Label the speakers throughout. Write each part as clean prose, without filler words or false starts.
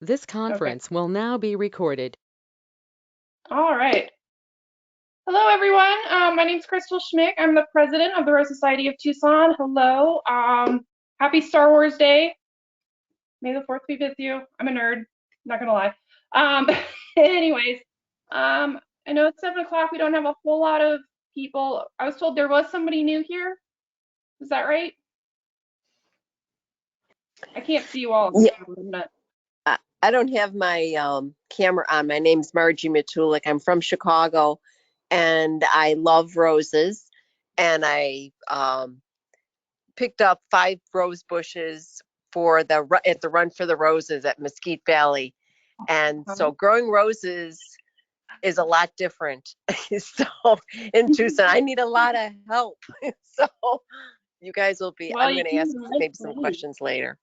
Speaker 1: This
Speaker 2: Okay.
Speaker 1: conference will now be recorded.
Speaker 2: All right. Hello, everyone. My name is Crystal Schmick. I'm the president of the Rose Society of Tucson. Hello. Happy Star Wars Day. May the 4th be with you. I'm a nerd. Not gonna lie. Um, anyways, I know it's 7 o'clock. We don't have a whole lot of people. I was told there was somebody new here. Is that right? I can't see you all.
Speaker 3: Yeah, I don't have my camera on. My name's Margie Matulik. I'm from Chicago, and I love roses. And I picked up 5 rose bushes for at the Run for the Roses at Mesquite Valley. And so growing roses is a lot different. So in Tucson, I need a lot of help. So you guys will be.
Speaker 2: Well,
Speaker 3: I'm
Speaker 2: you
Speaker 3: going to
Speaker 2: can
Speaker 3: ask maybe some questions later.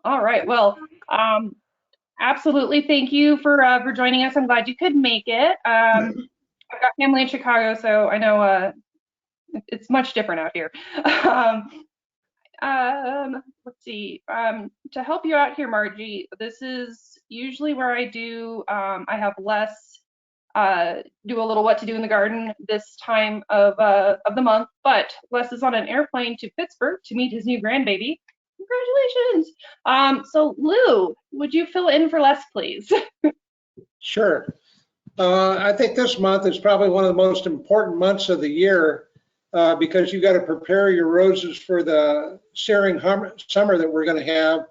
Speaker 2: All right. Well, absolutely. Thank you for joining us. I'm glad you could make it. I've got family in Chicago, so I know it's much different out here. Let's see. To help you out here, Margie, this is usually where I do. I have Les do a little what to do in the garden this time of the month, but Les is on an airplane to Pittsburgh to meet his new grandbaby. Congratulations. So Lou, would you fill in for Les, please?
Speaker 4: Sure. I think this month is probably one of the most important months of the year because you got to prepare your roses for the searing summer that we're going to have.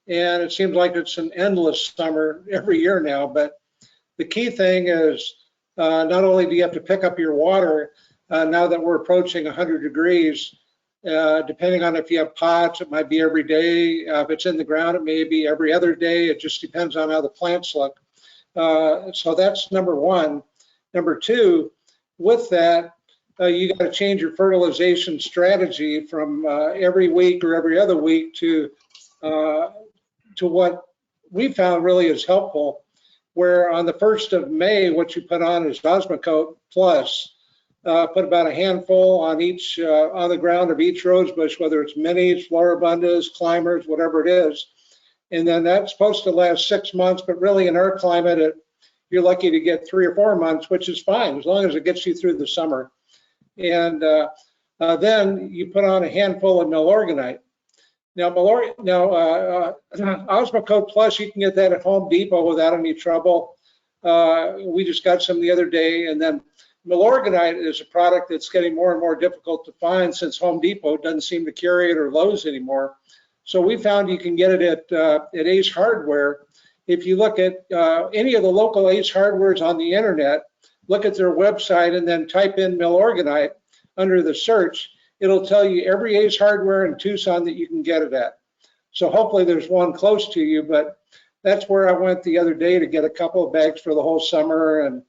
Speaker 4: And it seems like it's an endless summer every year now. But the key thing is not only do you have to pick up your water now that we're approaching 100 degrees, depending on if you have pots, it might be every day. If it's in the ground, it may be every other day. It just depends on how the plants look. So that's number one. Number two, with that, you got to change your fertilization strategy from every week or every other week to what we found really is helpful, where on the 1st of May, what you put on is Osmocote Plus. Put about a handful on each on the ground of each rose bush, whether it's minis, floribundas, climbers, whatever it is. And then that's supposed to last 6 months, but really in our climate, you're lucky to get 3 or 4 months, which is fine as long as it gets you through the summer. And then you put on a handful of milorganite. Now, Osmocote Plus, you can get that at Home Depot without any trouble. We just got some the other day. And then milorganite is a product that's getting more and more difficult to find since Home Depot doesn't seem to carry it or Lowe's anymore. So we found you can get it at Ace Hardware. If you look at any of the local Ace Hardwares on the internet, look at their website and then type in milorganite under the search, it'll tell you every Ace Hardware in Tucson that you can get it at. So hopefully there's one close to you, but that's where I went the other day to get a couple of bags for the whole summer, and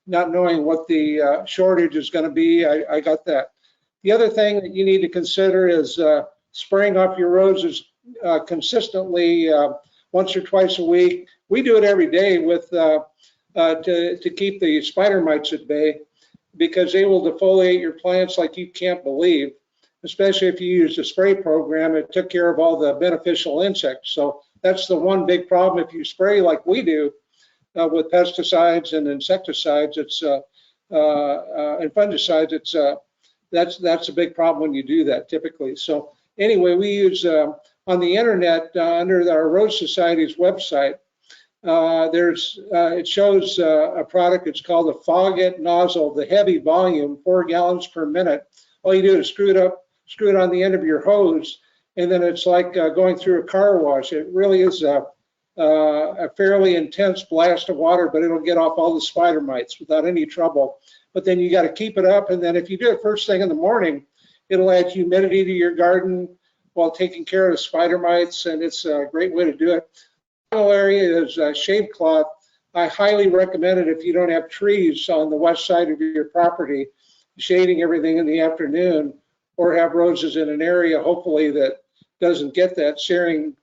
Speaker 4: not knowing what the shortage is going to be, I got that. The other thing that you need to consider is spraying off your roses consistently once or twice a week. We do it every day with to keep the spider mites at bay, because they will defoliate your plants like you can't believe, especially if you use a spray program. It took care of all the beneficial insects. So that's the one big problem. If you spray like we do with pesticides and insecticides, it's and fungicides, it's that's a big problem when you do that typically. So anyway, we use on the internet under our Rose Society's website. It shows a product. It's called the Fog It nozzle, the heavy volume, 4 gallons per minute. All you do is screw it on the end of your hose, and then it's like going through a car wash. It really is a fairly intense blast of water, but it'll get off all the spider mites without any trouble. But then you got to keep it up, and then if you do it first thing in the morning, it'll add humidity to your garden while taking care of the spider mites, and it's a great way to do it. The final area is shade cloth. I highly recommend it if you don't have trees on the west side of your property, shading everything in the afternoon, or have roses in an area hopefully that doesn't get that searing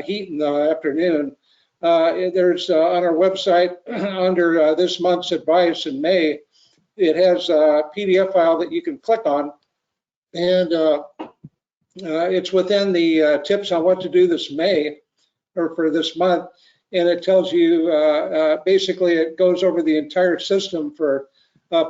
Speaker 4: heat in the afternoon. There's on our website under this month's advice in May, it has a PDF file that you can click on, and it's within the tips on what to do this May or for this month. and it tells you, basically it goes over the entire system for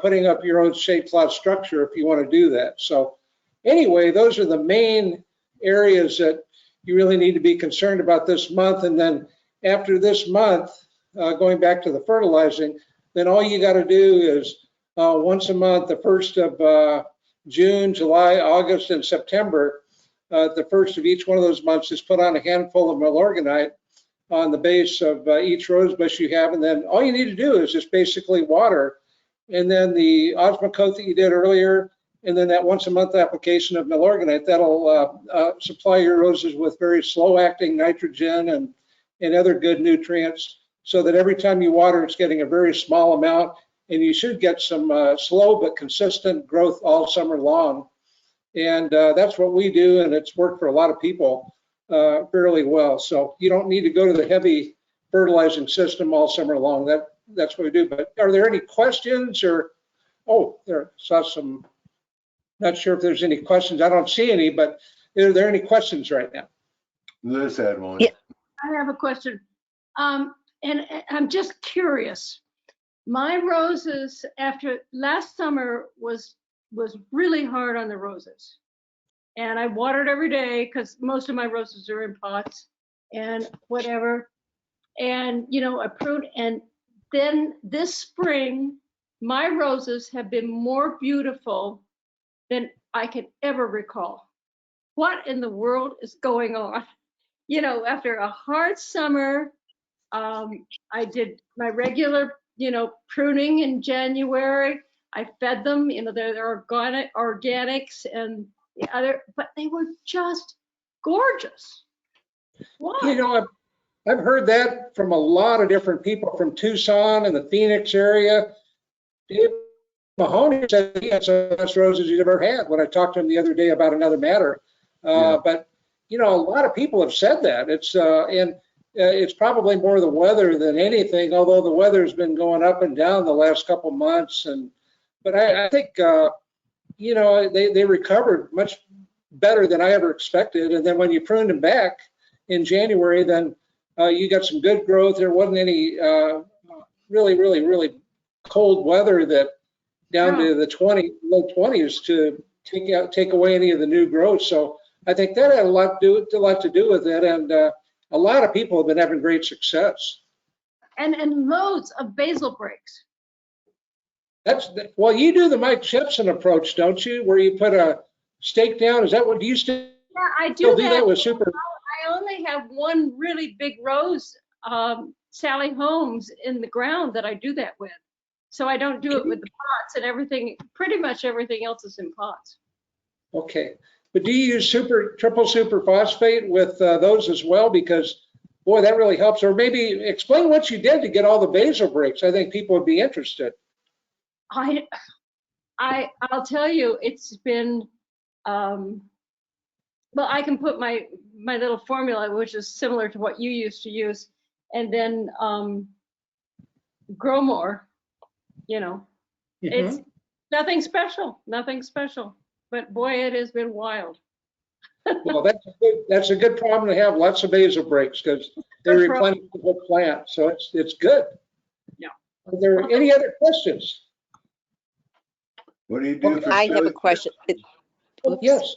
Speaker 4: putting up your own shade plot structure if you want to do that. So anyway, those are the main areas that you really need to be concerned about this month. And then after this month, going back to the fertilizing, then all you got to do is once a month, the first of June, July, August, and September, the first of each one of those months is put on a handful of Milorganite on the base of each rose bush you have. And then all you need to do is just basically water. And then the osmocote that you did earlier, and then that once a month application of Milorganite, that'll supply your roses with very slow acting nitrogen and other good nutrients, so that every time you water, it's getting a very small amount, and you should get some slow but consistent growth all summer long. And that's what we do, and it's worked for a lot of people fairly well. So you don't need to go to the heavy fertilizing system all summer long. That's what we do. But are there any questions or, oh, there, saw some, not sure if there's any questions. I don't see any, but are there any questions right now?
Speaker 1: Liz had one.
Speaker 3: Yeah.
Speaker 5: I have a question. And I'm just curious. My roses after last summer was really hard on the roses. And I watered every day because most of my roses are in pots and whatever. And, you know, I pruned. And then this spring, my roses have been more beautiful than I can ever recall. What in the world is going on? You know, after a hard summer, I did my regular, you know, pruning in January. I fed them, you know, they're organics and the other, but they were just gorgeous. Why?
Speaker 4: You know, I've heard that from a lot of different people from Tucson and the Phoenix area. Dave Mahoney said he had some of the best roses he's ever had when I talked to him the other day about another matter. But, you know, a lot of people have said that. It's probably more the weather than anything, although the weather's been going up and down the last couple months. But I think, you know, they recovered much better than I ever expected. And then when you pruned them back in January, then you got some good growth. There wasn't any really cold weather that down to the low 20s to take away any of the new growth. So I think that had a lot to do with it. And a lot of people have been having great success.
Speaker 5: And loads of basil breaks.
Speaker 4: Well, you do the Mike Shipson approach, don't you? Where you put a stake down. Is that what, do you still
Speaker 5: Yeah, I do
Speaker 4: that with super?
Speaker 5: I only have one really big rose, Sally Holmes, in the ground that I do that with. So I don't do it with the pots and everything. Pretty much everything else is in pots.
Speaker 4: Okay, but do you use triple super phosphate with those as well? Because boy, that really helps. Or maybe explain what you did to get all the basil breaks. I think people would be interested.
Speaker 5: I'll tell you, it's been, well, I can put my little formula, which is similar to what you used to use, and then grow more, you know. It's nothing special, but boy, it has been wild.
Speaker 4: Well, that's a good problem to have. Lots of basil breaks because they replenish the whole plant. So it's good.
Speaker 5: Yeah.
Speaker 4: Are there any other questions?
Speaker 1: What do you do for
Speaker 3: I have a question.
Speaker 4: Oh, yes.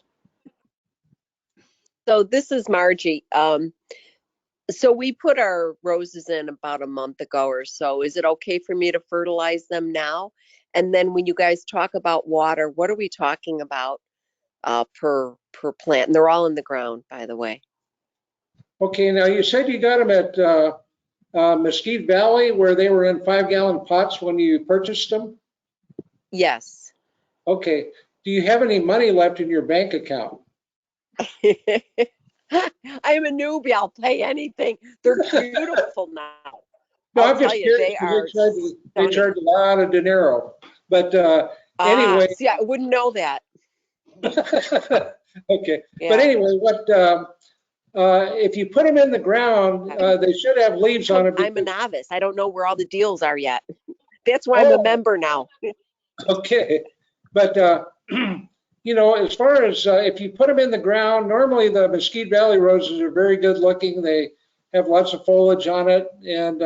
Speaker 3: So this is Margie. So we put our roses in about a month ago or so. Is it okay for me to fertilize them now? And then when you guys talk about water, what are we talking about per plant? And they're all in the ground, by the way.
Speaker 4: Okay, now you said you got them at Mesquite Valley where they were in 5-gallon pots when you purchased them?
Speaker 3: Yes.
Speaker 4: Okay. Do you have any money left in your bank account?
Speaker 3: I'm a newbie. I'll pay anything. They're beautiful now.
Speaker 4: No,
Speaker 3: I'll
Speaker 4: I'm just
Speaker 3: tell you,
Speaker 4: curious. They charge a lot of dinero. But anyway.
Speaker 3: See, I wouldn't know that.
Speaker 4: Okay.
Speaker 3: Yeah.
Speaker 4: But anyway, if you put them in the ground, they should have leaves on them.
Speaker 3: I'm a novice. I don't know where all the deals are yet. That's why I'm a member now.
Speaker 4: Okay. But, you know, as far as if you put them in the ground, normally the Mesquite Valley roses are very good looking. They have lots of foliage on it. And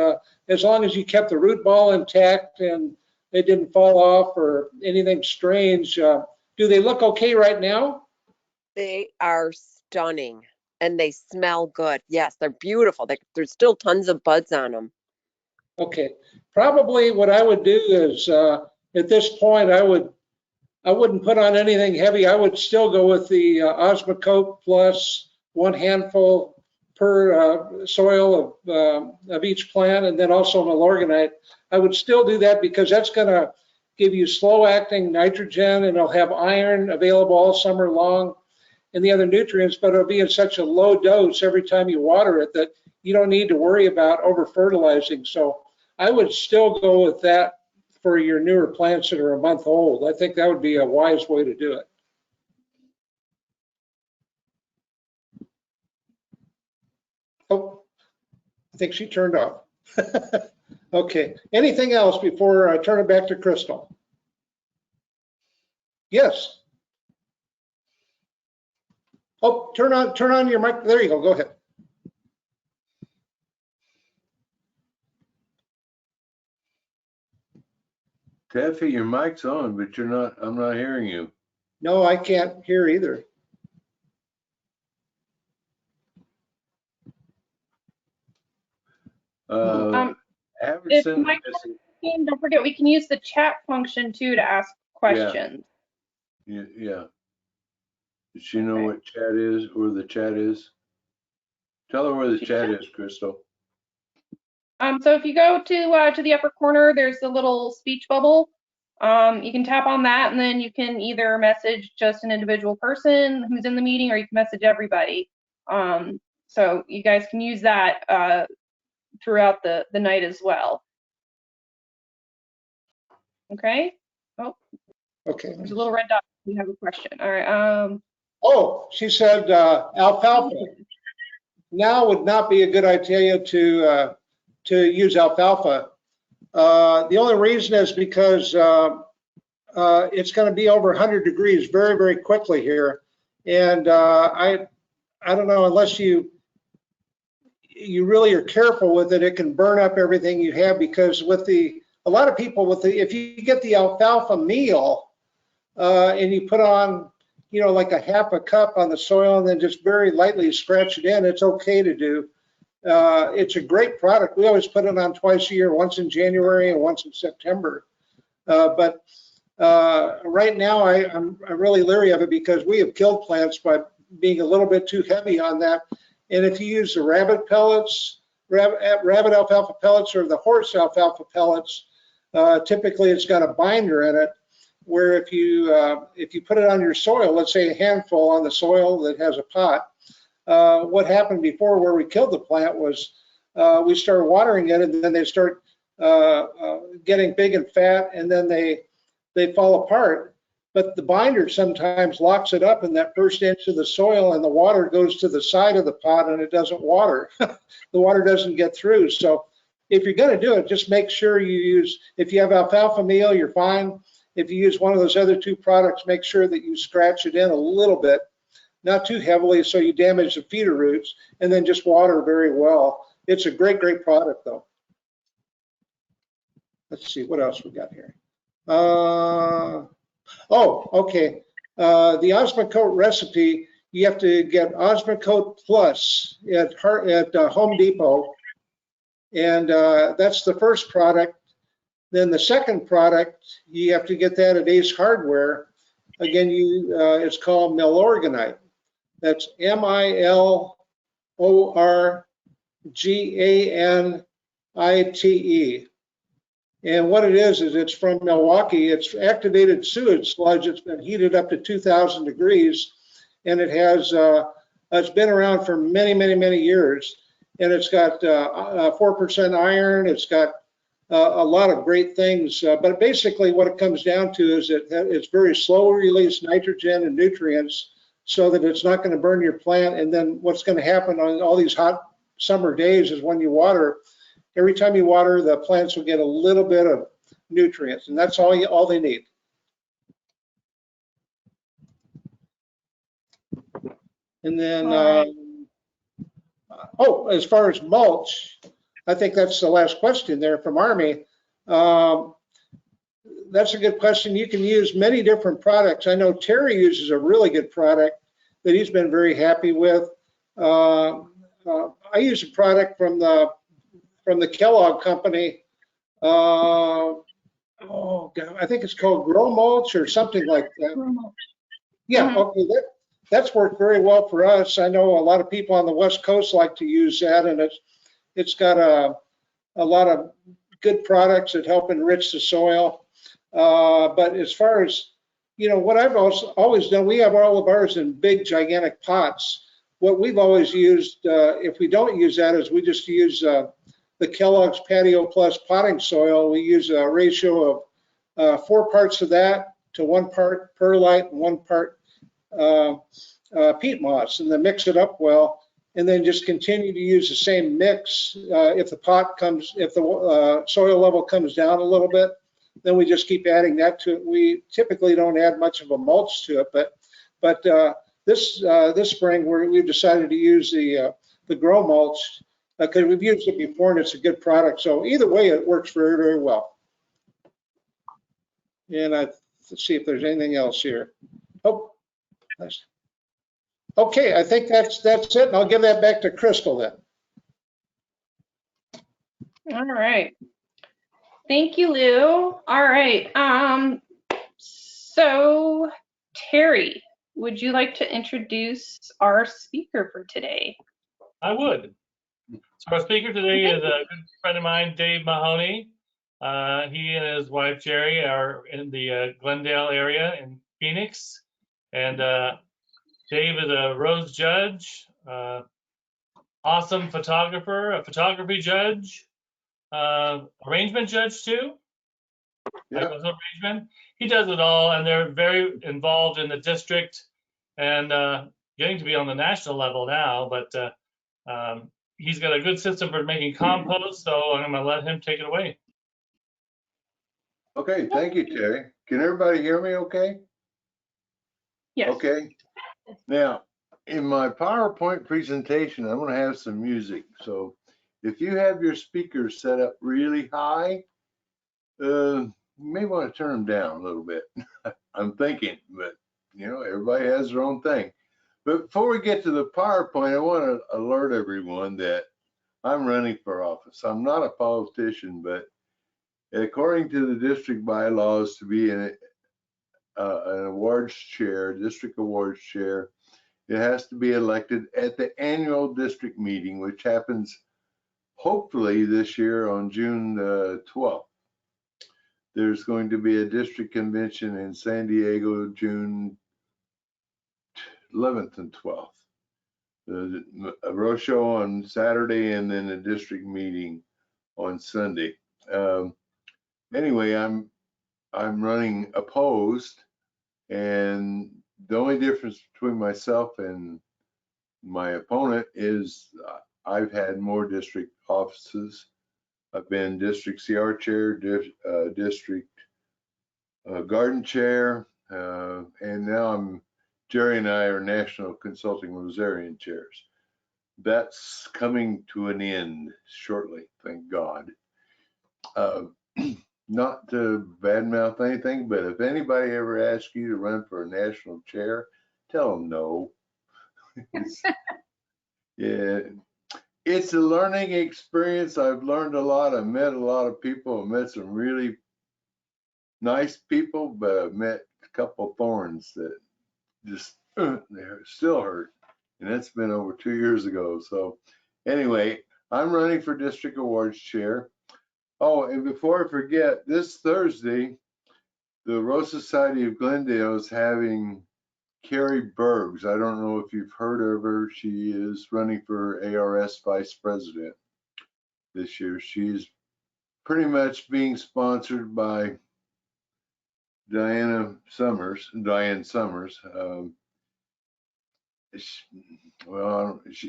Speaker 4: as long as you kept the root ball intact and they didn't fall off or anything strange, do they look okay right now?
Speaker 3: They are stunning and they smell good. Yes, they're beautiful. There's still tons of buds on them.
Speaker 4: Okay, probably what I would do is at this point I wouldn't put on anything heavy. I would still go with the Osmocote plus 1 handful per soil of each plant, and then also Milorganite. I would still do that because that's going to give you slow acting nitrogen, and it'll have iron available all summer long and the other nutrients, but it'll be in such a low dose every time you water it that you don't need to worry about over fertilizing. So I would still go with that for your newer plants that are a month old. I think that would be a wise way to do it. Oh, I think she turned off. Okay, anything else before I turn it back to Crystal? Yes. Oh, turn on your mic. There you go. Go ahead.
Speaker 1: Taffy, your mic's on, but I'm not hearing you.
Speaker 4: No, I can't hear either.
Speaker 1: Haverson,
Speaker 2: Mike, don't forget, we can use the chat function too to ask questions.
Speaker 1: yeah. Does she know what chat is, or the chat is? Tell her where the chat is, Crystal.
Speaker 2: So if you go to the upper corner, there's a little speech bubble. You can tap on that, and then you can either message just an individual person who's in the meeting, or you can message everybody. So you guys can use that throughout the night as well. Okay. Oh,
Speaker 4: Okay.
Speaker 2: there's a little red dot. We have a question. All right.
Speaker 4: Oh, she said alfalfa. Now would not be a good idea to use alfalfa. The only reason is because it's going to be over 100 degrees very, very quickly here, and I don't know, unless you really are careful with it, it can burn up everything you have. Because with a lot of people if you get the alfalfa meal and you put on, like a half a cup on the soil and then just very lightly scratch it in, it's okay to do. It's a great product. We always put it on twice a year, once in January and once in September. But right now I'm really leery of it because we have killed plants by being a little bit too heavy on that. And if you use the rabbit pellets, rabbit alfalfa pellets, or the horse alfalfa pellets, typically it's got a binder in it, where if you put it on your soil, let's say a handful on the soil that has a pot, what happened before where we killed the plant was we started watering it, and then they start getting big and fat, and then they fall apart. But the binder sometimes locks it up in that first inch of the soil, and the water goes to the side of the pot and it doesn't water. The water doesn't get through. So if you're going to do it, just make sure you use, if you have alfalfa meal, you're fine. If you use one of those other two products, make sure that you scratch it in a little bit, not too heavily so you damage the feeder roots, and then just water very well. It's a great, great product though. Let's see what else we got here. Oh, okay. The Osmocote recipe, you have to get Osmocote Plus at Home Depot, and that's the first product. Then the second product, you have to get that at Ace Hardware. Again, it's called Milorganite. That's Milorganite. And what it is it's from Milwaukee. It's activated sewage sludge. It's been heated up to 2,000 degrees, and it has it's been around for many, many, many years. And it's got 4% iron. It's got a lot of great things. But basically, what it comes down to is it's very slow release nitrogen and nutrients, so that it's not going to burn your plant. And then what's going to happen on all these hot summer days is when you water. Every time you water, the plants will get a little bit of nutrients, and that's all they need. And then as far as mulch, I think that's the last question there from Army. That's a good question. You can use many different products. I know Terry uses a really good product that he's been very happy with. I use a product from the Kellogg company. Oh God, I think it's called Grow Mulch or something like that. Yeah, okay, that's worked very well for us. I know a lot of people on the West Coast like to use that, and it's got a lot of good products that help enrich the soil. But as far as, what I've always done, we have all of ours in big, gigantic pots. What we've always used, if we don't use that, is we just use the Kellogg's Patio Plus potting soil. We use a ratio of 4 parts of that to 1 part perlite and 1 part peat moss, and then mix it up well, and then just continue to use the same mix. If the soil level comes down a little bit, then we just keep adding that to it. We typically don't add much of a mulch to it, but this spring we've decided to use the Grow Mulch because we've used it before and it's a good product. So either way, it works very, very well. And let's see if there's anything else here. Oh, nice. Okay, I think that's it. And I'll give that back to Crystal then.
Speaker 2: All right. Thank you, Lou. All right. So Terry, would you like to introduce our speaker for today?
Speaker 6: I would. So our speaker today is a good friend of mine, Dave Mahoney. He and his wife, Jerry, are in the Glendale area in Phoenix. And Dave is a Rose judge, awesome photographer, a photography judge, arrangement judge too.
Speaker 1: Yeah.
Speaker 6: Arrangement. He does it all, and they're very involved in the district and getting to be on the national level now. But he's got a good system for making compost, so I'm going to let him take it away.
Speaker 1: Okay, thank you, Terry. Can everybody hear me okay?
Speaker 2: Yes.
Speaker 1: Okay. Now, in my PowerPoint presentation, I'm going to have some music. So if you have your speakers set up really high, you may want to turn them down a little bit. I'm thinking, but everybody has their own thing. But before we get to the PowerPoint, I want to alert everyone that I'm running for office. I'm not a politician, but according to the district bylaws, to be an awards chair, district awards chair, it has to be elected at the annual district meeting, which happens hopefully this year on June 12th. There's going to be a district convention in San Diego, June 11th and 12th. A roadshow on Saturday and then a district meeting on Sunday. Anyway, I'm running opposed, and the only difference between myself and my opponent is I've had more district offices. I've been district CR chair, district garden chair, and now Jerry and I are national consulting Rosarian chairs. That's coming to an end shortly, thank God. Not to badmouth anything, but if anybody ever asks you to run for a national chair, tell them no. Yeah, it's a learning experience. I've learned a lot. I've met a lot of people. I've met some really nice people, but I've met a couple of thorns that just they still hurt. And that's been over 2 years ago. So anyway, I'm running for district awards chair. Oh, and before I forget, this Thursday, the Rose Society of Glendale is having Carrie Bergs. I don't know if you've heard of her. She is running for ARS vice president this year. She's pretty much being sponsored by Diane Summers.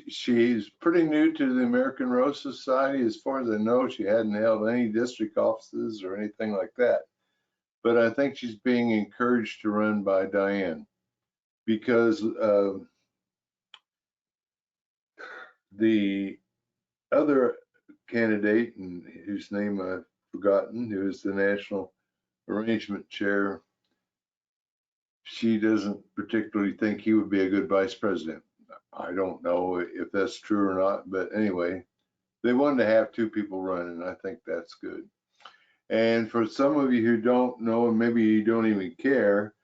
Speaker 1: She's pretty new to the American Rose Society. As far as I know, she hadn't held any district offices or anything like that. But I think she's being encouraged to run by Diane because the other candidate, and whose name I've forgotten, who is the national arrangement chair, she doesn't particularly think he would be a good vice president. I don't know if that's true or not, but anyway, they wanted to have 2 people running. I think that's good. And for some of you who don't know, and maybe you don't even care,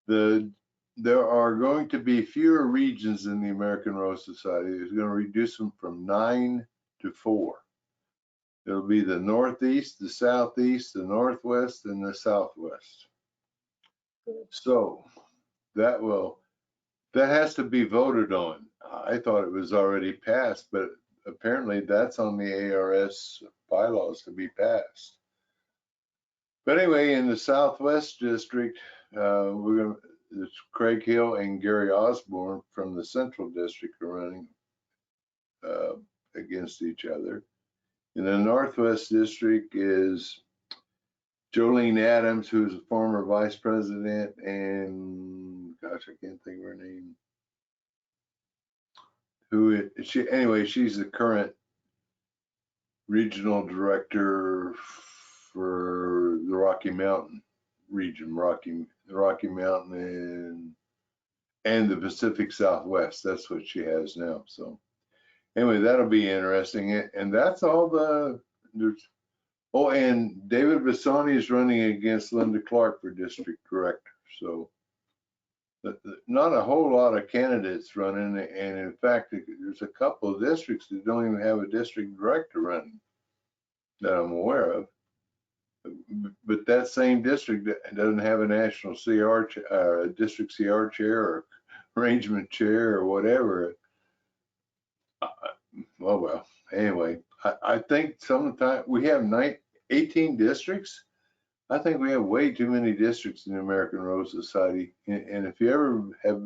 Speaker 1: there are going to be fewer regions in the American Rose Society. It's going to reduce them from 9 to 4. It'll be the Northeast, the Southeast, the Northwest, and the Southwest. So that has to be voted on. I thought it was already passed, but apparently that's on the ARS bylaws to be passed. But anyway, in the Southwest District, it's Craig Hill and Gary Osborne from the Central District are running against each other. In the Northwest District is Jolene Adams, who's a former vice president, and gosh, I can't think of her name. She's the current regional director for the Rocky Mountain region, the Rocky Mountain and the Pacific Southwest. That's what she has now. So anyway, that'll be interesting. And that's all and David Bassani is running against Linda Clark for district director. So not a whole lot of candidates running. And in fact, there's a couple of districts that don't even have a district director running that I'm aware of. But that same district doesn't have a national CR, district CR chair or arrangement chair or whatever. Well, anyway, I think sometimes we have 18 districts. I think we have way too many districts in the American Rose Society. And if you ever have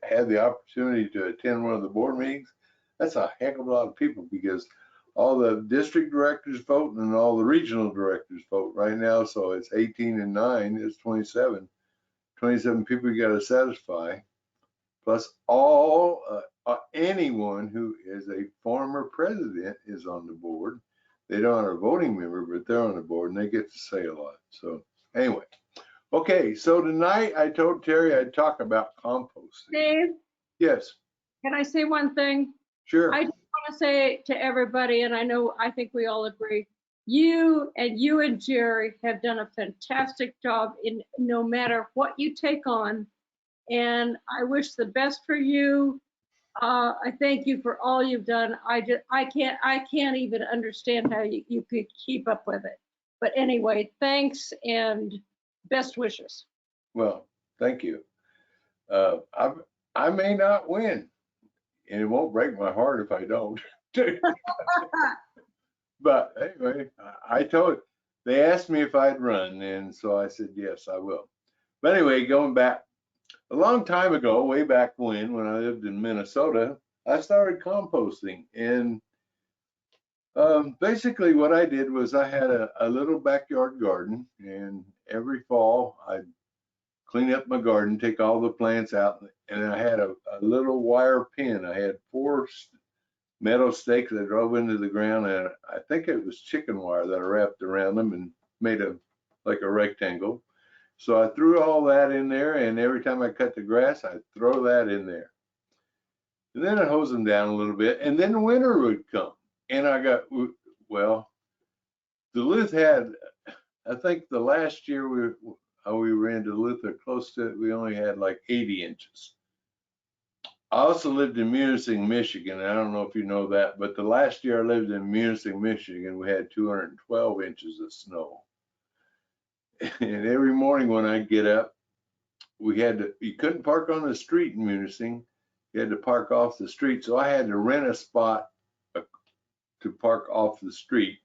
Speaker 1: had the opportunity to attend one of the board meetings, that's a heck of a lot of people, because all the district directors vote and all the regional directors vote right now. So it's 18 and 9, it's 27. 27 people you got to satisfy, plus anyone who is a former president is on the board. They don't have a voting member, but they're on the board and they get to say a lot. So anyway, okay. So tonight I told Terry I'd talk about composting.
Speaker 5: Dave,
Speaker 1: Yes,
Speaker 5: can I say one thing?
Speaker 1: sure.
Speaker 5: I just want to say to everybody, and I think we all agree, you and Jerry have done a fantastic job in no matter what you take on. And I wish the best for you. I thank you for all you've done. I can't even understand how you could keep up with it. But anyway, thanks and best wishes.
Speaker 1: Well, thank you. I may not win, and it won't break my heart if I don't. But anyway, they asked me if I'd run, and so I said, yes, I will. But anyway, going back a long time ago, way back when I lived in Minnesota, I started composting. And basically what I did was I had a little backyard garden, and every fall I'd clean up my garden, take all the plants out, and I had a little wire pin. I had 4 metal stakes that drove into the ground, and I think it was chicken wire that I wrapped around them and made like a rectangle. So I threw all that in there, and every time I cut the grass, I'd throw that in there. And then I'd hose them down a little bit, and then winter would come. And Duluth had, I think the last year we were in Duluth or close to it, we only had like 80 inches. I also lived in Munising, Michigan. I don't know if you know that, but the last year I lived in Munising, Michigan, we had 212 inches of snow. And every morning when I'd get up, you couldn't park on the street in Munising. You had to park off the street. So I had to rent a spot to park off the street.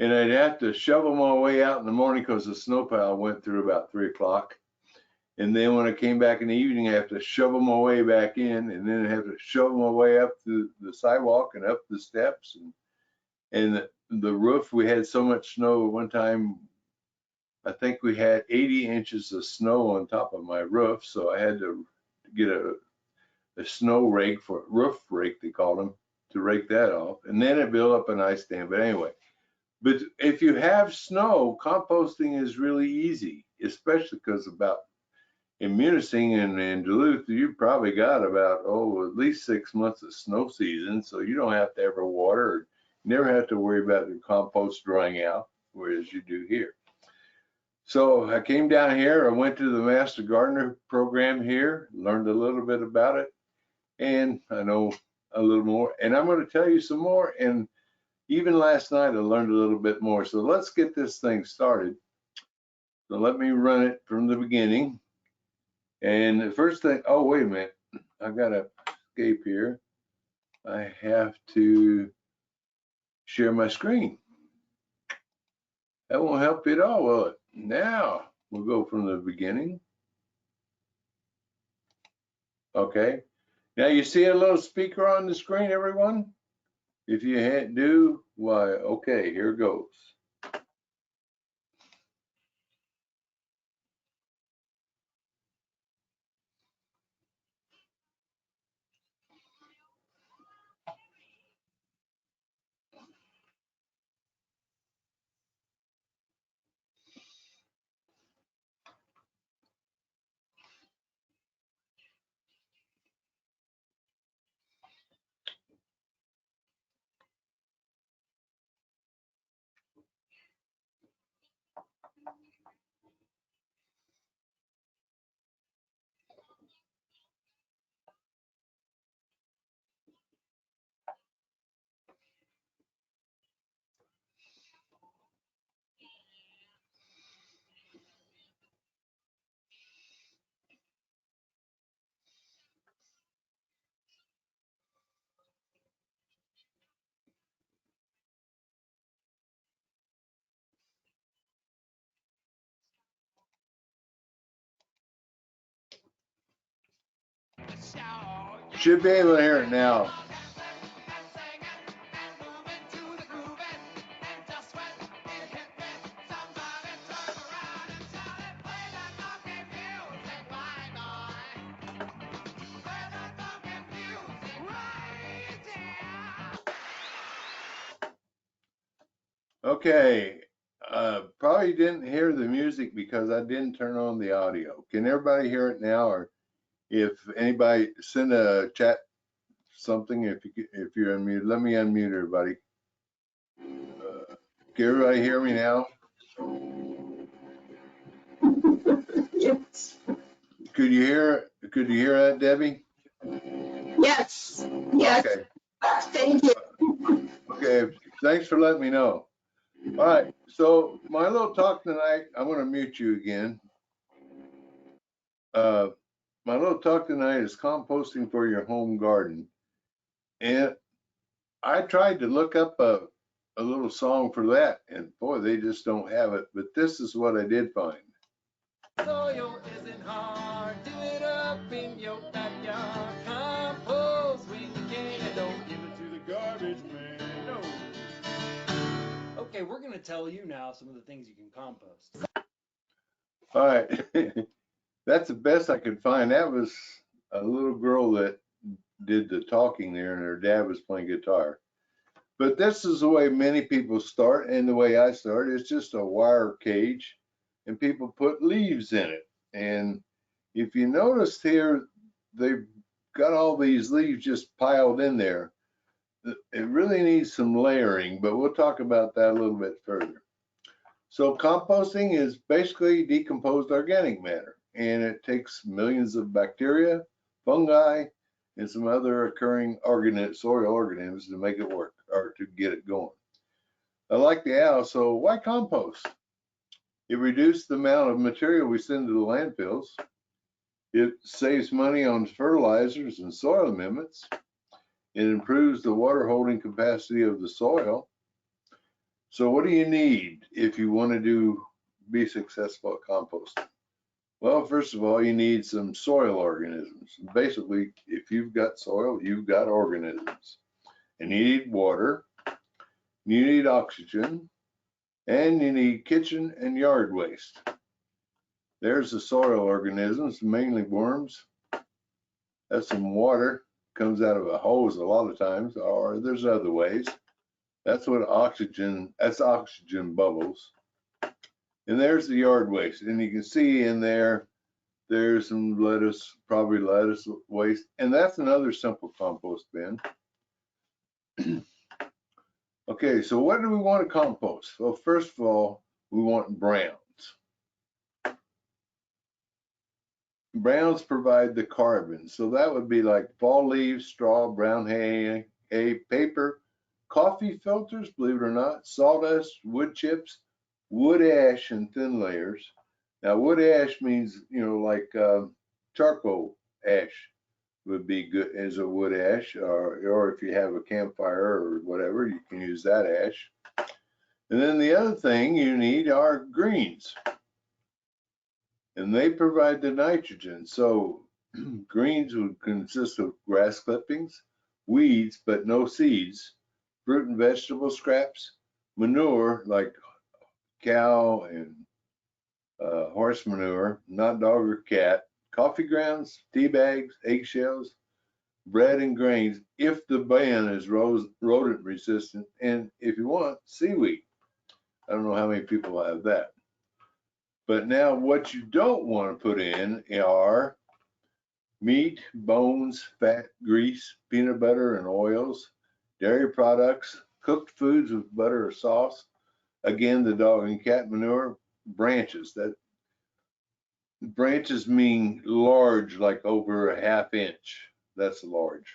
Speaker 1: And I'd have to shovel my way out in the morning because the snowplow went through about 3 o'clock. And then when I came back in the evening, I have to shovel my way back in, and then I have to shovel my way up the sidewalk and up the steps. And the roof, we had so much snow one time, I think we had 80 inches of snow on top of my roof. So I had to get a snow rake, roof rake they called them, to rake that off, and then it built up an ice dam. But anyway, but if you have snow, composting is really easy, especially because about in Munising and in Duluth, you probably got about, at least 6 months of snow season, so you don't have to ever water, or never have to worry about your compost drying out, whereas you do here. So I came down here, I went to the Master Gardener program here, learned a little bit about it, and I know a little more, and I'm going to tell you some more. And even last night I learned a little bit more. So let's get this thing started. So let me run it from the beginning. And the first thing, oh, wait a minute, I got to escape here. I have to share my screen. That won't help you at all, will it? Now we'll go from the beginning. Okay. Now you see a little speaker on the screen, everyone? If you do, why, okay, here goes. Should be able to hear it now. Okay, probably didn't hear the music because I didn't turn on the audio. Can everybody hear it now? Or if anybody send a chat something, if you're unmuted, let me unmute everybody. Can everybody hear me now?
Speaker 7: Yes.
Speaker 1: Could you hear that, Debbie?
Speaker 7: Yes. Yes.
Speaker 1: Okay.
Speaker 7: Thank you.
Speaker 1: Okay. Thanks for letting me know. All right. So my little talk tonight, I'm going to mute you again. My little talk tonight is composting for your home garden. And I tried to look up a little song for that, and boy, they just don't have it. But this is what I did find.
Speaker 8: Soil isn't hard, do it up in your backyard. Compost when you can, and don't give it to the garbage man. No. Okay, we're gonna tell you now some of the things you can compost.
Speaker 1: All right. That's the best I could find. That was a little girl that did the talking there, and her dad was playing guitar. But this is the way many people start, and the way I start. It's just a wire cage, and people put leaves in it. And if you notice here, they've got all these leaves just piled in there. It really needs some layering, but we'll talk about that a little bit further. So composting is basically decomposed organic matter, and it takes millions of bacteria, fungi, and some other occurring soil organisms to make it work, or to get it going. I like the owl, so why compost? It reduces the amount of material we send to the landfills. It saves money on fertilizers and soil amendments. It improves the water holding capacity of the soil. So what do you need if you want to be successful at composting? Well, first of all, you need some soil organisms. Basically, if you've got soil, you've got organisms. And you need water, you need oxygen, and you need kitchen and yard waste. There's the soil organisms, mainly worms. That's some water. comes out of a hose a lot of times, or there's other ways. That's oxygen bubbles. And there's the yard waste. And you can see in there, there's some lettuce, probably lettuce waste. And that's another simple compost bin. Okay, so what do we want to compost? Well, first of all, we want browns. Browns provide the carbon. So that would be like fall leaves, straw, brown hay, paper, coffee filters, believe it or not, sawdust, wood chips, wood ash in thin layers. Now, wood ash means, like charcoal ash would be good as a wood ash, or if you have a campfire or whatever, you can use that ash. And then the other thing you need are greens. And they provide the nitrogen. So greens would consist of grass clippings, weeds, but no seeds, fruit and vegetable scraps, manure like cow and horse manure, not dog or cat, coffee grounds, tea bags, eggshells, bread and grains, if the bin is rodent resistant, and if you want, seaweed. I don't know how many people have that. But now what you don't want to put in are meat, bones, fat, grease, peanut butter and oils, dairy products, cooked foods with butter or sauce. Again, the dog and cat manure, branches. That branches mean large, like over a ½ inch. That's large.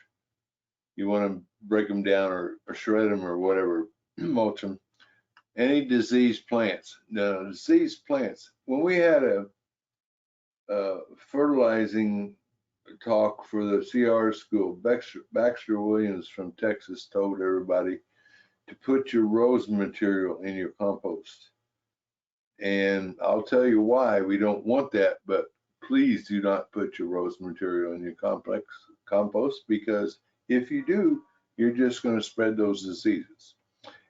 Speaker 1: You want to break them down or shred them or whatever, mulch them. Any diseased plants. Now, diseased plants. When we had a fertilizing talk for the CR school, Baxter Williams from Texas told everybody to put your rose material in your compost. And I'll tell you why we don't want that, but please do not put your rose material in your compost, because if you do, you're just going to spread those diseases.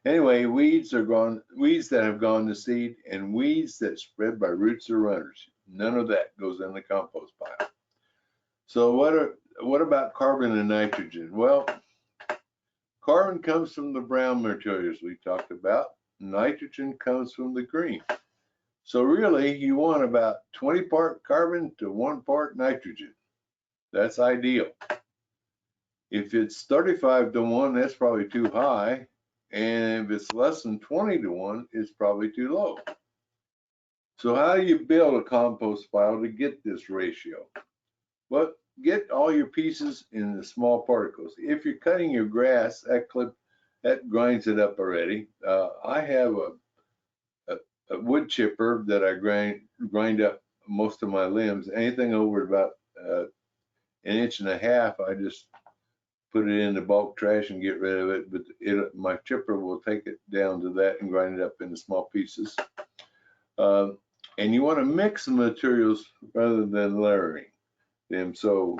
Speaker 1: Anyway, weeds that have gone to seed, and weeds that spread by roots or runners. None of that goes in the compost pile. So what about carbon and nitrogen? Well, carbon comes from the brown materials we talked about. Nitrogen comes from the green. So really, you want about 20 part carbon to 1 part nitrogen. That's ideal. If it's 35 to 1, that's probably too high. And if it's less than 20 to 1, it's probably too low. So how do you build a compost pile to get this ratio? Well, get all your pieces in the small particles. If you're cutting your grass, that grinds it up already. I have a wood chipper that I grind up most of my limbs. Anything over about 1.5 inches, I just put it in the bulk trash and get rid of it. But my chipper will take it down to that and grind it up into small pieces. And you want to mix the materials rather than layering them. So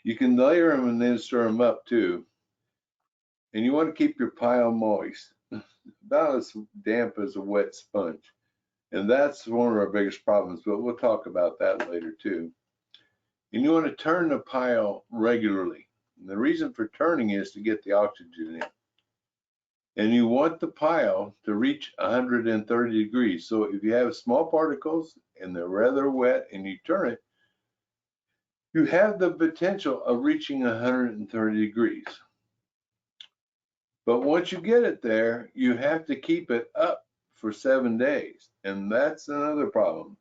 Speaker 1: you can layer them and then stir them up too. And you want to keep your pile moist, about as damp as a wet sponge. And that's one of our biggest problems, but we'll talk about that later too. And you want to turn the pile regularly. And the reason for turning is to get the oxygen in. And you want the pile to reach 130 degrees. So if you have small particles and they're rather wet and you turn it, you have the potential of reaching 130 degrees. But once you get it there, you have to keep it up for 7 days. And that's another problem.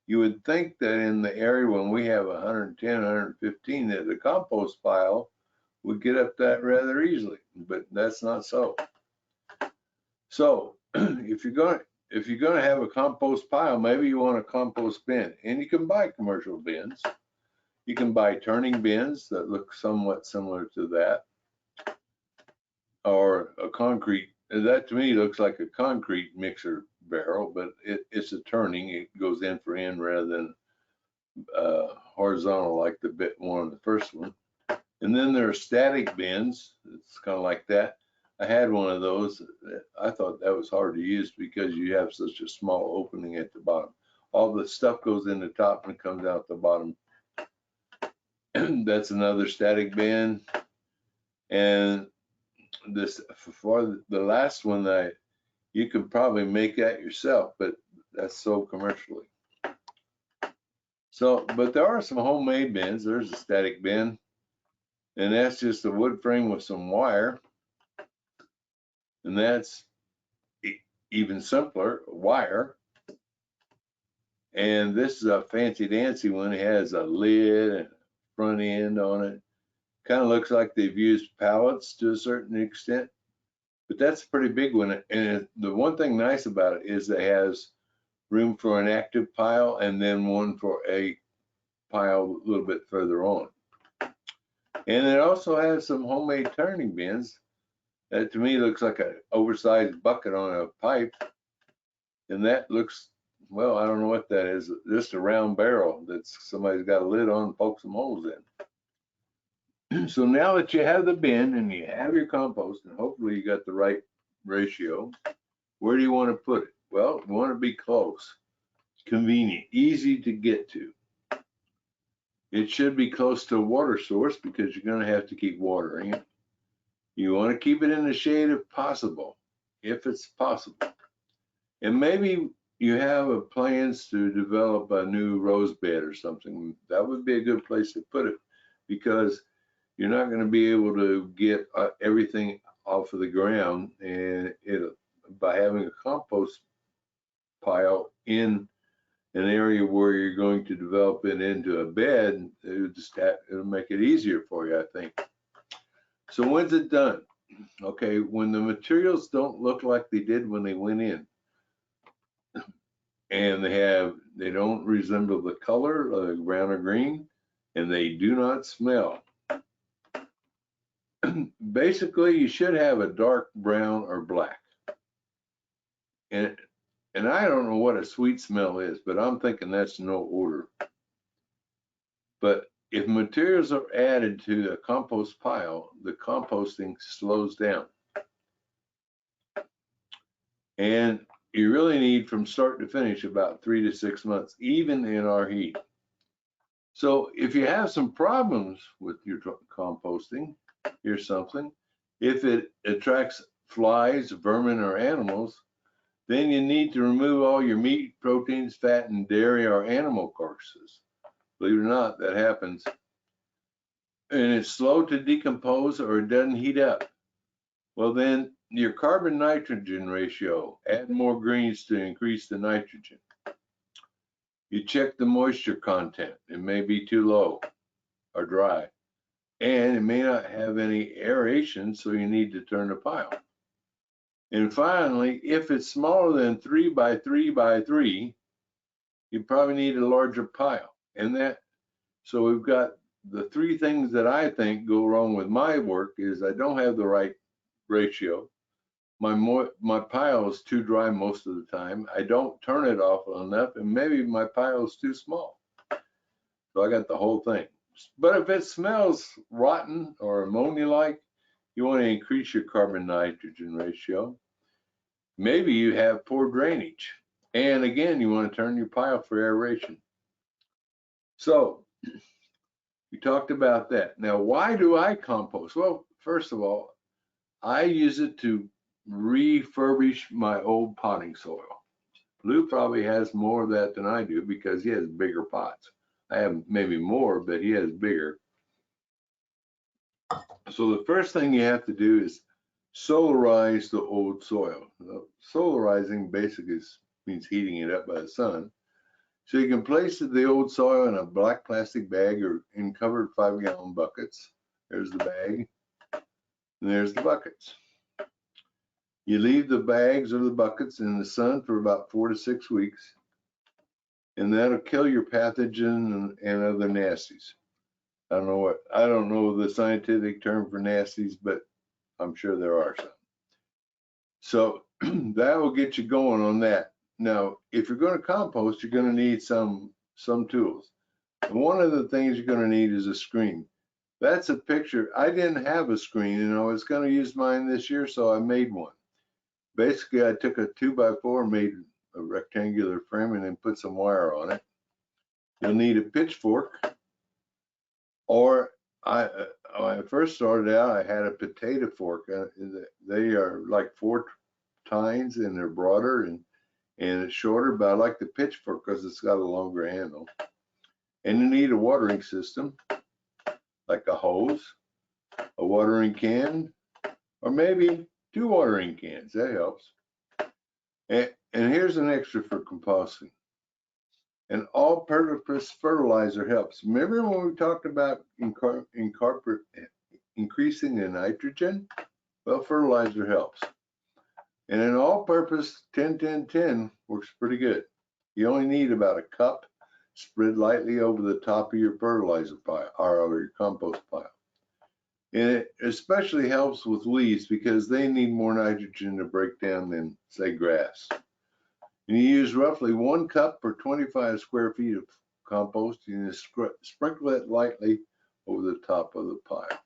Speaker 1: You would think that in the area when we have 110, 115, that the compost pile would get up that rather easily, but that's not so. So if you're going to have a compost pile, maybe you want a compost bin, and you can buy commercial bins. You can buy turning bins that look somewhat similar to that, or a concrete. That to me looks like a concrete mixer barrel, but it's a turning. It goes in for in rather than horizontal like the bit one on the first one. And then there are static bins. It's kind of like that. I had one of those. I thought that was hard to use because you have such a small opening at the bottom. All the stuff goes in the top and comes out the bottom. That's another static bin. And this, for the last one, you could probably make that yourself, but that's sold commercially. So, but there are some homemade bins. There's a static bin, and that's just a wood frame with some wire. And that's even simpler, wire. And this is a fancy dancy one. It has a lid and a front end on it. Kind of looks like they've used pallets to a certain extent, but that's a pretty big one. And the one thing nice about it is it has room for an active pile and then one for a pile a little bit further on. And it also has some homemade turning bins. That to me looks like an oversized bucket on a pipe. And that looks, well, I don't know what that is. Just a round barrel that somebody's got a lid on and pokes some holes in. So now that you have the bin and you have your compost, and hopefully you got the right ratio, where do you want to put it? Well, you want to be close, convenient, easy to get to. It should be close to a water source because you're going to have to keep watering it. You want to keep it in the shade if possible, if it's possible. And maybe you have plans to develop a new rose bed or something. That would be a good place to put it because you're not going to be able to get everything off of the ground, and by having a compost pile in an area where you're going to develop it into a bed, it'll make it easier for you, I think. So when's it done? Okay, when the materials don't look like they did when they went in, and they don't resemble the color, brown or green, and they do not smell. Basically, you should have a dark brown or black. And I don't know what a sweet smell is, but I'm thinking that's no odor. But if materials are added to a compost pile, the composting slows down. And you really need from start to finish about 3 to 6 months, even in our heat. So if you have some problems with your composting, here's something. If it attracts flies, vermin, or animals, then you need to remove all your meat, proteins, fat, and dairy or animal carcasses. Believe it or not, that happens. And it's slow to decompose or it doesn't heat up. Well, then your carbon nitrogen ratio, add more greens to increase the nitrogen. You check the moisture content. It may be too low or dry. And it may not have any aeration, so you need to turn the pile. And finally, if it's smaller than 3 by 3 by 3, you probably need a larger pile. And so we've got the 3 things that I think go wrong with my work is I don't have the right ratio. My pile is too dry most of the time. I don't turn it off enough, and maybe my pile is too small. So I got the whole thing. But if it smells rotten or ammonia-like, you want to increase your carbon nitrogen ratio. Maybe you have poor drainage. And again, you want to turn your pile for aeration. So we talked about that. Now, why do I compost? Well, first of all, I use it to refurbish my old potting soil. Lou probably has more of that than I do because he has bigger pots. I have maybe more, but he has bigger. So the first thing you have to do is solarize the old soil. Solarizing basically means heating it up by the sun. So you can place the old soil in a black plastic bag or in covered 5-gallon buckets. There's the bag, and there's the buckets. You leave the bags or the buckets in the sun for about 4 to 6 weeks, and that'll kill your pathogen and other nasties. I don't know the scientific term for nasties, but I'm sure there are some. So that will get you going on that. Now, if you're going to compost, you're going to need some tools. And one of the things you're going to need is a screen. That's a picture. I didn't have a screen, and I was going to use mine this year, so I made one. Basically, I took a 2x4, made a rectangular frame, and then put some wire on it. You'll need a pitchfork, Or when I first started out, I had a potato fork. They are like 4 tines and they're broader and it's shorter, but I like the pitchfork because it's got a longer handle. And you need a watering system, like a hose, a watering can, or maybe 2 watering cans. That helps. And here's an extra for composting. An all-purpose fertilizer helps. Remember when we talked about increasing the nitrogen? Well, fertilizer helps. And an all-purpose 10-10-10 works pretty good. You only need about a cup spread lightly over the top of your fertilizer pile or over your compost pile. And it especially helps with weeds because they need more nitrogen to break down than, say, grass. And you use roughly 1 cup per 25 square feet of compost, and you sprinkle it lightly over the top of the pile.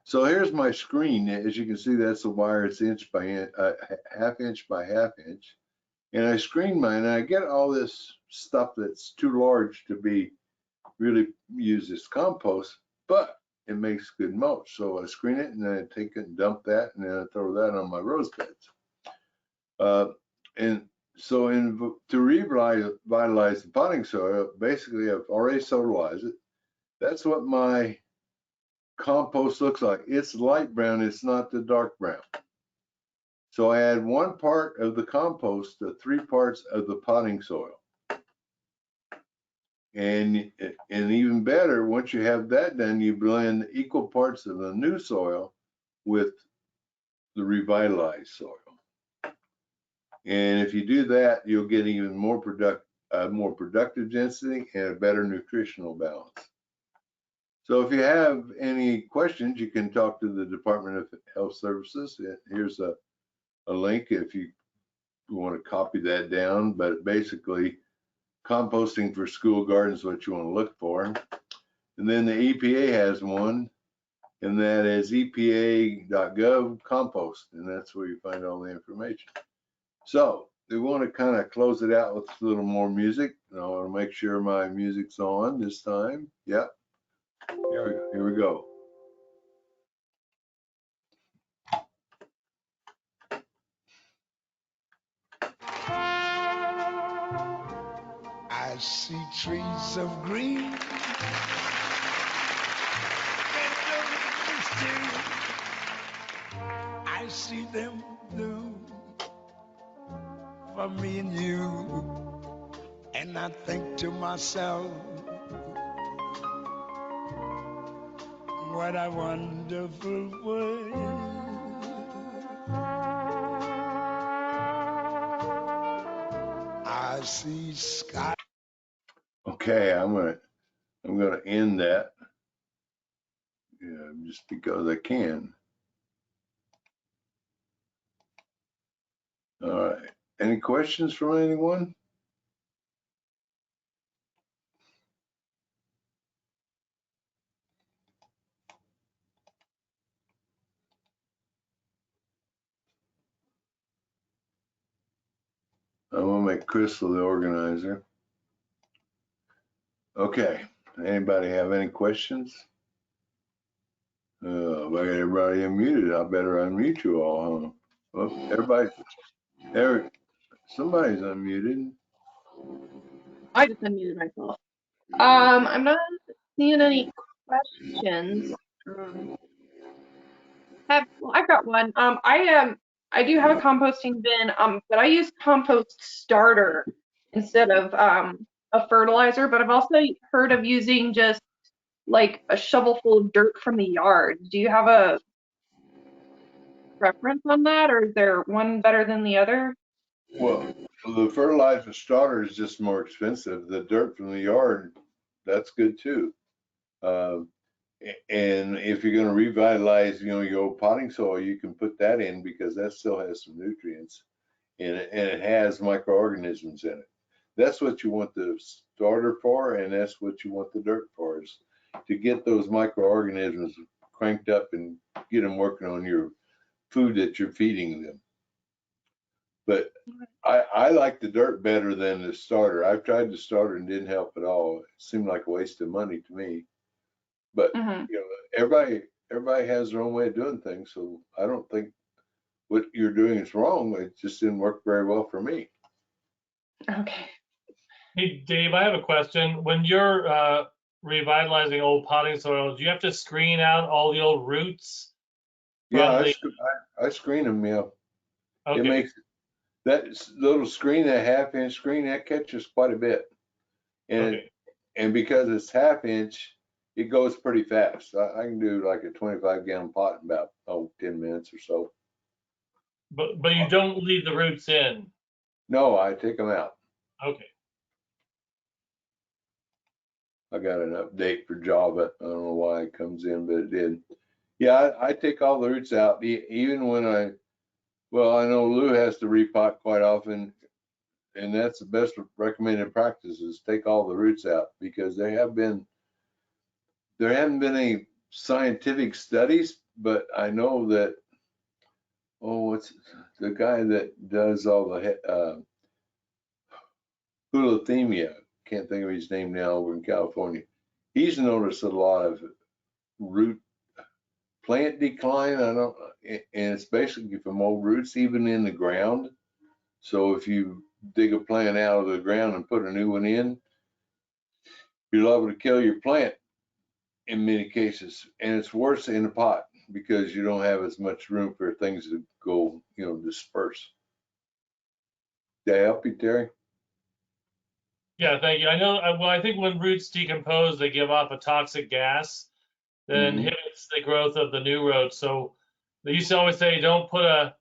Speaker 1: So here's my screen. As you can see, that's the wire. It's half inch by half inch. And I screen mine, and I get all this stuff that's too large to be really used as compost, but it makes good mulch. So I screen it, and then I take it and dump that, and then I throw that on my rose beds. And so to revitalize the potting soil, basically I've already sodalized it. That's what my compost looks like. It's light brown, it's not the dark brown. So I add 1 part of the compost to 3 parts of the potting soil. And even better, once you have that done, you blend equal parts of the new soil with the revitalized soil. And if you do that, you'll get even more productive density and a better nutritional balance. So if you have any questions, you can talk to the Department of Health Services. Here's a link if you want to copy that down, but basically composting for school gardens is what you want to look for. And then the EPA has one, and that is epa.gov compost, and that's where you find all the information. So we want to kind of close it out with a little more music. And I want to make sure my music's on this time. Yep. Here we go.
Speaker 8: I see trees of green. I see them blue for me and you. And I think to myself, what a wonderful world. I see sky.
Speaker 1: Okay, I'm gonna end that. Yeah, just because I can. All right. Any questions from anyone? I'm gonna make Crystal the organizer. Okay. Anybody have any questions? I got everybody unmuted. I better unmute you all, huh? Well, everybody, somebody's unmuted.
Speaker 2: I just unmuted myself. I'm not seeing any questions. I've got one. I do have a composting bin, but I use compost starter instead of a fertilizer. But I've also heard of using just like a shovel full of dirt from the yard. Do you have a preference on that, or is there one better than the other?
Speaker 1: Well, the fertilizer starter is just more expensive. The dirt from the yard, that's good too. And if you're going to revitalize, your old potting soil, you can put that in because that still has some nutrients in it, and it has microorganisms in it. That's what you want the starter for, and that's what you want the dirt for, is to get those microorganisms cranked up and get them working on your food that you're feeding them. But I like the dirt better than the starter. I've tried the starter and didn't help at all. It seemed like a waste of money to me. But
Speaker 2: Mhm.
Speaker 1: you know, everybody has their own way of doing things. So I don't think what you're doing is wrong. It just didn't work very well for me.
Speaker 2: Okay.
Speaker 6: Hey, Dave, I have a question. When you're revitalizing old potting soil, do you have to screen out all the old roots
Speaker 1: Yeah,
Speaker 6: from the?
Speaker 1: I screen them. Yeah, it
Speaker 6: Okay,
Speaker 1: makes that little screen, that half-inch screen, that catches quite a bit. And
Speaker 6: okay.
Speaker 1: and because it's half-inch, it goes pretty fast. I can do like a 25-gallon pot in about 10 minutes or so.
Speaker 6: But you don't leave the roots in.
Speaker 1: No, I take them out.
Speaker 6: Okay.
Speaker 1: I got an update for Java. I don't know why it comes in, but it did. Yeah, I take all the roots out, even when well, I know Lou has to repot quite often, and that's the best recommended practice is take all the roots out, because there haven't been any scientific studies, but I know that, what's the guy that does all the Hulathemia, can't think of his name now, over in California. He's noticed a lot of root plant decline. And it's basically from old roots, even in the ground. So if you dig a plant out of the ground and put a new one in, you're liable to kill your plant in many cases. And it's worse in a pot because you don't have as much room for things to go, disperse. Did I help you, Terry?
Speaker 6: Yeah, thank you. I know. Well, I think when roots decompose, they give off a toxic gas that inhibits the growth of the new roots. So they used to always say, don't put a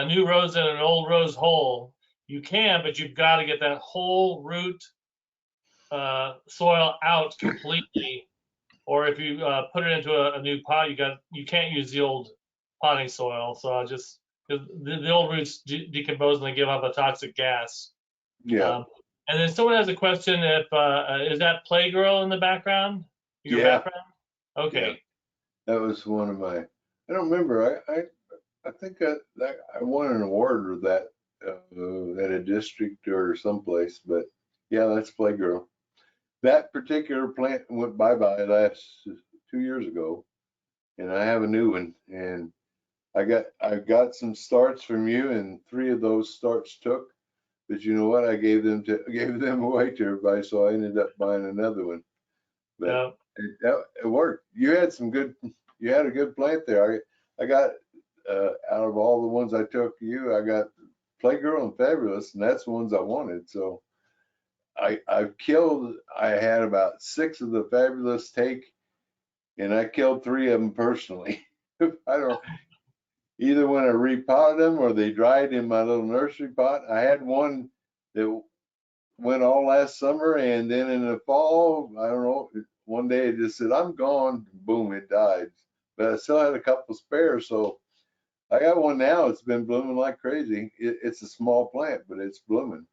Speaker 6: new rose in an old rose hole. You can, but you've got to get that whole root soil out completely. Or if you put it into a new pot, you can't use the old potting soil. So the old roots decompose and they give off a toxic gas.
Speaker 1: Yeah.
Speaker 6: And then someone has a question: if is that Playgirl in the background? Your
Speaker 1: Yeah.
Speaker 6: background? Okay.
Speaker 1: Yeah. That was one of my. I don't remember. I think I won an award with that at a district or someplace. But yeah, that's Playgirl. That particular plant went bye-bye last 2 years ago, and I have a new one. And I got some starts from you, and 3 of those starts took. But you know what? I gave them away to everybody, so I ended up buying another one. But it worked. You had a good plant there. I got out of all the ones I took you, I got Playgirl and Fabulous, and that's the ones I wanted. So I had about 6 of the Fabulous take, and I killed 3 of them personally. I don't, either when I repotted them or they dried in my little nursery pot. I had one that went all last summer, and then in the fall, I don't know, one day it just said, I'm gone. Boom, it died. But I still had a couple spares, so I got one now. It's been blooming like crazy. It's a small plant, but it's blooming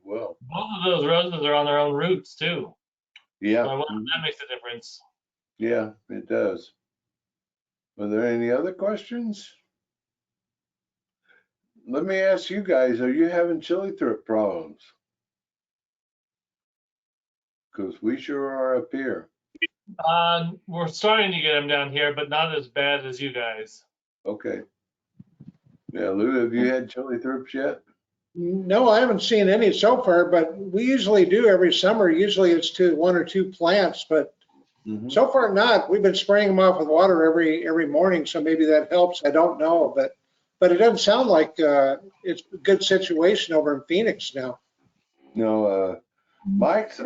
Speaker 1: well.
Speaker 6: Both of those roses are on their own roots too.
Speaker 1: Yeah.
Speaker 6: So I wonder if that makes a difference.
Speaker 1: Yeah, it does. Are there any other questions? Let me ask you guys, are you having chili thrip problems? Because we sure are up here.
Speaker 6: We're starting to get them down here, but not as bad as you guys.
Speaker 1: Okay. Yeah, Lou, have you had chili thrips yet?
Speaker 4: No, I haven't seen any so far, but we usually do every summer. Usually it's to 1 or 2 plants, but so far not. We've been spraying them off with water every morning, so maybe that helps. I don't know, but it doesn't sound like it's a good situation over in Phoenix now.
Speaker 1: No, Mike's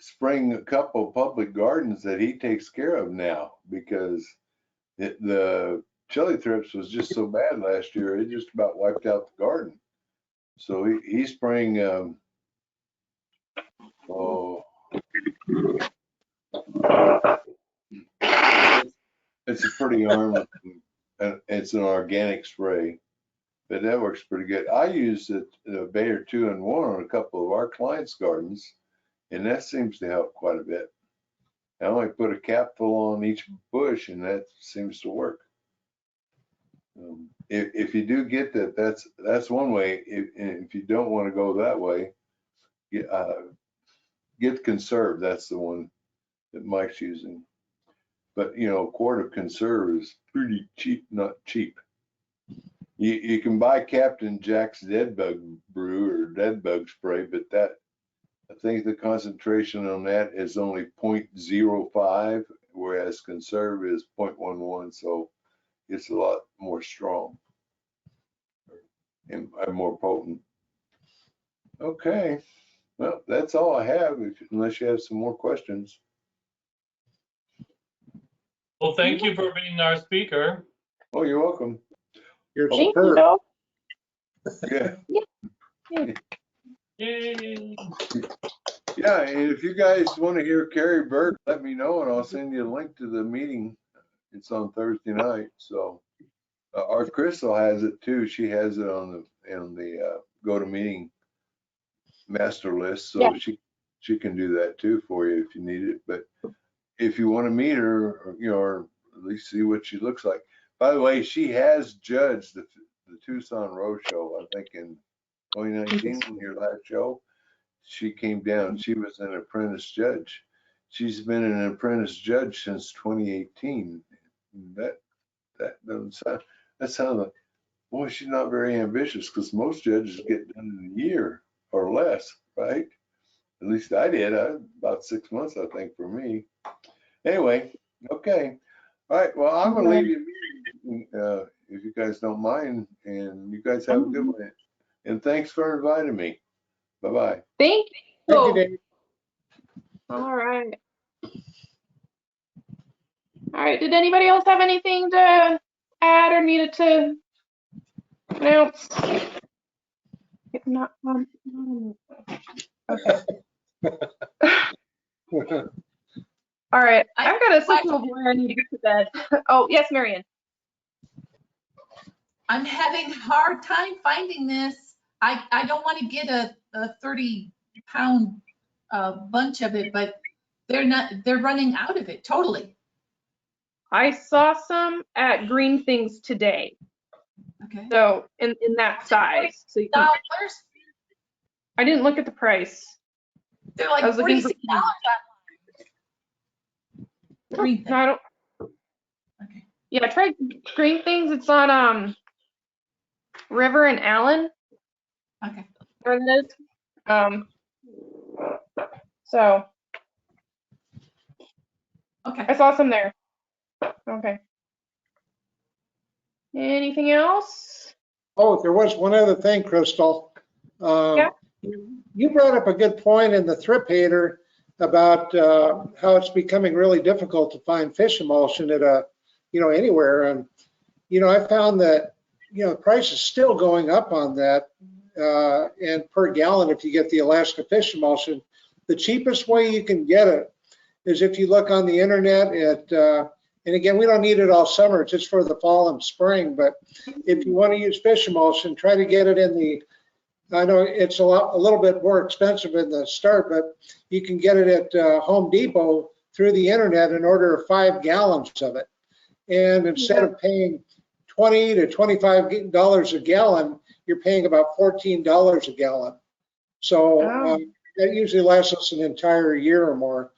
Speaker 1: spraying a couple of public gardens that he takes care of now, because the chili thrips was just so bad last year, it just about wiped out the garden. So he's spraying it's a pretty arm, it's an organic spray, but that works pretty good. I used a Bayer 2-in-1 on a couple of our clients' gardens, and that seems to help quite a bit. I only put a capful on each bush, and that seems to work. If you do get that, that's one way. If you don't want to go that way, get conserved. That's the one that Mike's using. But, you know, a quart of conserve is pretty cheap, not cheap. You can buy Captain Jack's Dead Bug Brew or Dead Bug Spray, but that, I think the concentration on that is only 0.05, whereas conserve is 0.11, so it's a lot more strong and more potent. Okay, well, that's all I have, unless you have some more questions.
Speaker 6: Well, thank you for being our speaker.
Speaker 1: Oh, you're welcome.
Speaker 4: You're
Speaker 2: Thank
Speaker 4: superb.
Speaker 2: you.
Speaker 1: Yeah.
Speaker 6: Yay.
Speaker 1: Yeah, and if you guys want to hear Carrie Berg, let me know and I'll send you a link to the meeting. It's on Thursday night. So, our Crystal has it too. She has it on the go to meeting master list, so
Speaker 2: Yeah.
Speaker 1: she can do that too for you if you need it. But if you want to meet her, or, you know, or at least see what she looks like. By the way, she has judged the Tucson Road Show, I think in 2019, your last show. She came down. She was an apprentice judge. She's been an apprentice judge since 2018. That doesn't sound. That sounds like, boy, she's not very ambitious, because most judges get done in a year or less, right? At least I did. About 6 months, I think, for me. Anyway, okay. All right. Well, I'm gonna leave you if you guys don't mind, and you guys have a good one. And thanks for inviting me. Bye-bye.
Speaker 2: Thank
Speaker 4: Thank you,
Speaker 2: you.
Speaker 4: Dave.
Speaker 2: All right. All right. Did anybody else have anything to add or needed to announce? If not, okay. All right. I've got a signal where I need to get to bed. Oh, yes, Marion.
Speaker 9: I'm having a hard time finding this. I don't want to get a 30-pound bunch of it, but they're running out of it totally.
Speaker 2: I saw some at Green Things today.
Speaker 9: Okay.
Speaker 2: So in that size. So you can,
Speaker 9: $dollars?
Speaker 2: I didn't look at the price.
Speaker 9: They're like
Speaker 2: I was looking for-
Speaker 9: $46 online. Green
Speaker 2: No, I don't.
Speaker 9: Okay.
Speaker 2: Yeah, try Green Things. It's on River and Allen.
Speaker 9: Okay.
Speaker 2: Where it is. So
Speaker 9: Okay.
Speaker 2: I saw some there. Okay. Anything else?
Speaker 4: Oh, there was one other thing, Crystal.
Speaker 2: Yeah.
Speaker 4: You brought up a good point in the Thrip Hater about how it's becoming really difficult to find fish emulsion at anywhere. And, I found that, the price is still going up on that. And per gallon, if you get the Alaska fish emulsion, the cheapest way you can get it is if you look on the internet and again, we don't need it all summer, it's just for the fall and spring. But if you want to use fish emulsion, try to get it in I know it's a little bit more expensive in the start, but you can get it at Home Depot through the internet and order 5 gallons of it. And instead of paying $20 to $25 a gallon, you're paying about $14 a gallon. So that usually lasts us an entire year or more.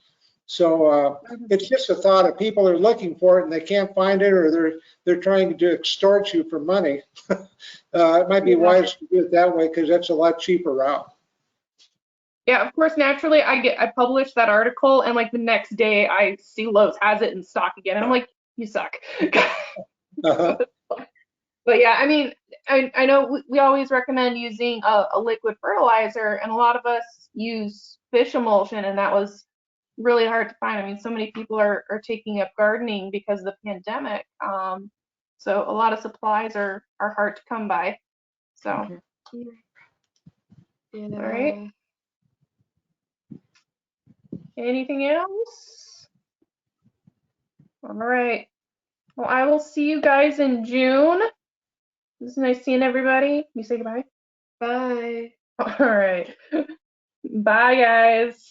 Speaker 4: So it's just a thought. If people are looking for it and they can't find it, or they're trying to extort you for money, it might be wise to do it that way, because that's a lot cheaper route.
Speaker 2: Yeah, of course, naturally, I published that article, and like the next day I see Lowe's has it in stock again, and I'm like, you suck. But yeah, I mean, I know we always recommend using a liquid fertilizer, and a lot of us use fish emulsion, and that was really hard to find. I mean, so many people are taking up gardening because of the pandemic. So a lot of supplies are hard to come by. So, all right. Anything else? All right. Well, I will see you guys in June. It was nice seeing everybody. You say goodbye? Bye. All right. Bye, guys.